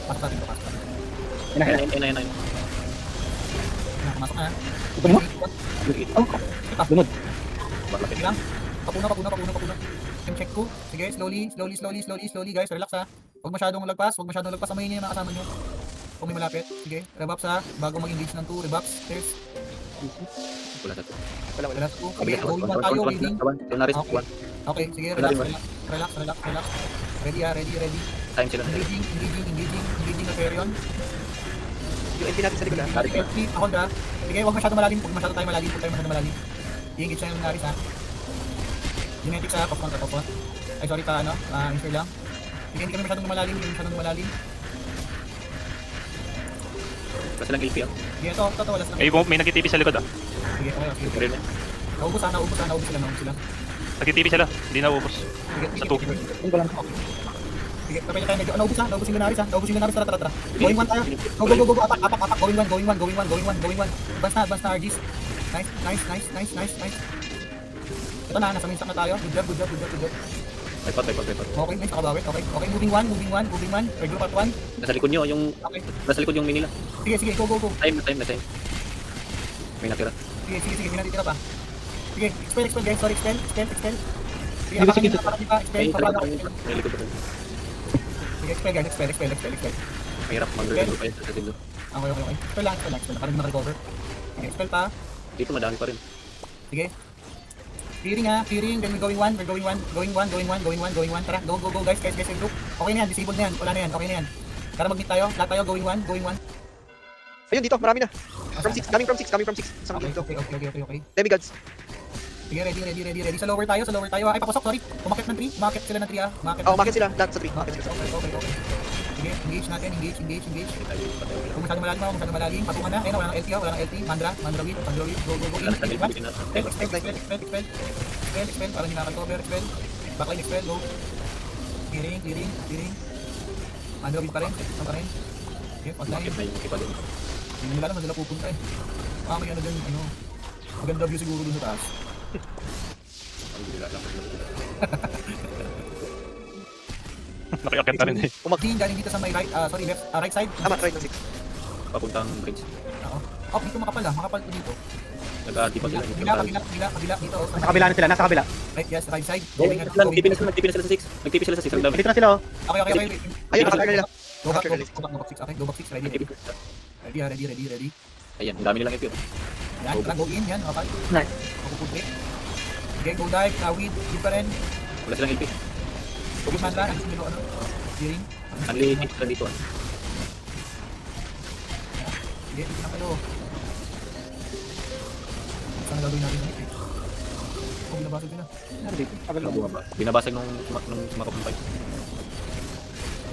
Pasok natin ito, pasok natin. Ayun. Pumasok na. Ito mo? Oh, Ito. lunod. Baklapit. Sige lang. Papuna. Check ko. Sige, slowly guys, relax ha. Huwag masyadong lagpas, samayin niyo yung mga kasama niyo. Kung may malapit. Sige, rebuffs ha. Bago mag-engage ng 2, rebuffs, stairs. Wala sa to. Wala sa 2. Sige, going 1 tayo, waiting. Lunaris, Okay. 1. Okay, sige, relax. Ready ha, ready. Time sila. Engaging na Ferion. Yung NP natin sa likod ha. LP, hold ha. Sige, huwag masyado tayo malalim. I-engage na yung Lunaris ha. Genetics ha, popon. Ay, sorry pa, insure lang. Sige, hindi kami masyadong malalim. Kasi lang LP ah. Sige, ito, wala sila. May nag-TP sa likod ah. Sige. Rin eh. Naubos sila. Nag-TP sila, hindi naubos. Sige. Sa 2. Yung balang. Sige, kapag tayo medyo. Naubos yung Lunaris ha. Tara. Going 1 tayo. Go. Apak. Going 1. Advance na, RGs. Nice. Ito na, nasa minsak na tayo. Good job. Typot. Okay, nice, nakabawit. Okay, moving one. Regular part 1. Nasa likod nyo, Okay. nasa likod yung Manila. Sige, go. Time. May natira. Sige, may natitira pa. Sige, expel guys, sorry, expel. Sige, Sige. May expel, papaga. may likod pa. Sige, expel guys, expel. Mahirap mag-recover pa yun sa tindo. Okay. Expel lang, para hindi makarecover. Sige, expel pa. Dito madami pa rin. Sige. Clearing, then we're going one. Tara, go guys, group. Okay na yan, disabled na yan, wala na yan, okay na yan. Tara mag-meet tayo, lahat tayo, going one. Ayun dito, marami na. Coming from 6. Isang dito. Okay. Demigods. Sige, ready. Sa lower tayo. Ay, papasok, sorry. Umakit ng 3. Umakit sila ng 3 ah. Umakit sila. Lahat sa 3. Umakit sila sa 3. Okay. Sige, engage natin. Kung masyado malalim. Patungan na. Ayun, wala ng LT. Mandra wheel. Go. Expel. Para hindi nakarecover. Expel. Backline expel. Go. Clearing. Mandra wheel pa rin. Okay, online. Bakit na yung iba din? Hindi nila alam na sila pupunta eh. May ano dyan, maganda view siguro dun sa taas. Ang bila lang. Nakiakit na rin eh. Umagting galing dito sa may right side. Tama, right ng 6. Papuntang bridge. Oo. Dito makapal to dito. Nag-aati pa sila. Kabila dito. Nasa kabila na sila, nasa kabila. Right side. Nag-TP na sila sa 6. Nag-TP sila sa 6. Ang dami. Dito na sila oh. Okay. Ayun, nakakagana nila. Go back 6. Okay, go back 6. Ready. Ayan, ang dami nilang FP. Yan, go in. Yan, okay. Nice. Mapupunti. Okay, go dive. Weed. Di pa rin. Wala silang LP. Pupusan lang. Clearing. Only hit sila dito. Sige, dito na kayo. Saan gagawin natin yung hit? Binabasag sila. Ano dito? Kabila. Binabasag nung sumakap ng fight.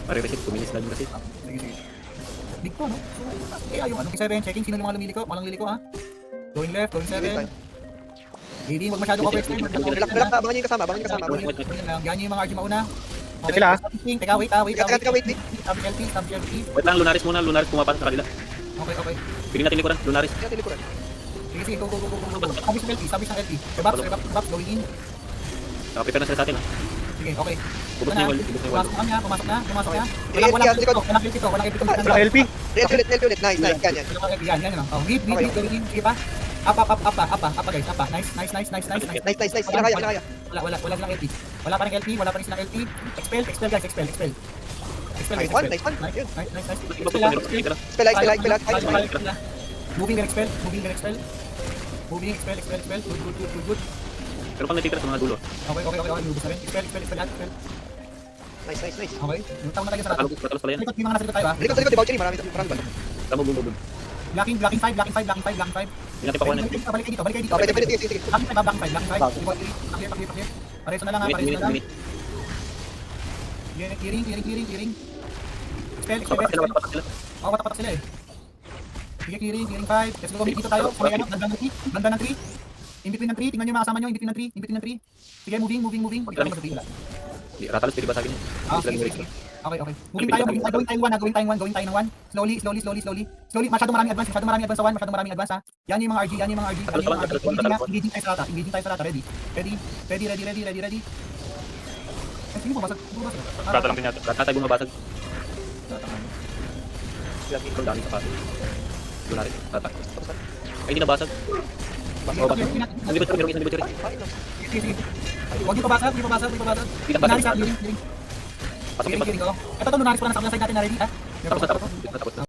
Pare-reset, kuminis na din kasi. Sige. Big to, no? So, kaya yung ano, 7, checking sino yung mga liliko, ha? Going left, going 7. Hindi, wag masyado overextend. Relax, abangan niyo yung kasama. Yan yung mga RG mauna. Ito sila, ah. Teka, wait. Teka, wait. Stab LT. Wait lang, Lunaris muna. Lunaris pumapasok sa kanila. Okay. Pili natin likuran, Lunaris. Kaya tilikuran. Sige, go. Sabis ng LT. Rebuffs, going in. Prepare na sila sa atin. Sige, okay. Bubos na yung wall. Pumasok na. Walang Walang LP. LP ulit. Nice. Yan. Yan lang. Lead, going in. Sige pa. Apa guys. Nice. Kaya. Wala silang LP. Wala pa rin silang LP. Expel guys, expel. Nice one. Yun. Nice. Spell. Moving and expel. Good. Pero pag natitira sa mga dulo, Okay. Lubos na rin. Expel. Nice. Okay. Yung tawag na tayo sa rato. patalos pala yan. Likod, may mga nasa likod tayo ah. Likod, di Bouchery. Marami ba? Tama, boom. Blocking 5. Hindi natin pakuha na. Balik kayo dito. Pwede. Sige. Blocking 5. Paklir. Pareso na lang. Minute. Clearing. Expel. Patak sila. Patak sila eh. Sige, clearing 5. Let's go, dito tayo. Kumaya na, ganda ng 3. In between ng 3, tingnan nyo yung mga kasama nyo. In between ng 3. Sige, moving. Pagkita mo sa 3. Ratalos, pwede basagin yun. Sige. Okay. Moving tayo ng 1. Slowly. Masyado maraming advance sa 1. Ha. Yan yung mga RG. Engaging tayo sa rata. Ready. Ay, sige, bumasag. Rata lang din yata. Ratatay bumabasag. Lagi. Ang dami sa kaso. Lunatic. Tatak. Ay, hindi nabasag. Oh, bakit? Ang libot rin, ang libot rin. Kain lang. Sige, sige. Huwag niyo pabasag, hindi pabasag, hindi pabasag. Hindi na basag. Lunaris, ha, healing, healing. Pasok Healing, yung healing, oo. Ito to, Lunaris pala nasa kabilang side natin na ready, ha? Tapos na, tapos. Tapos na.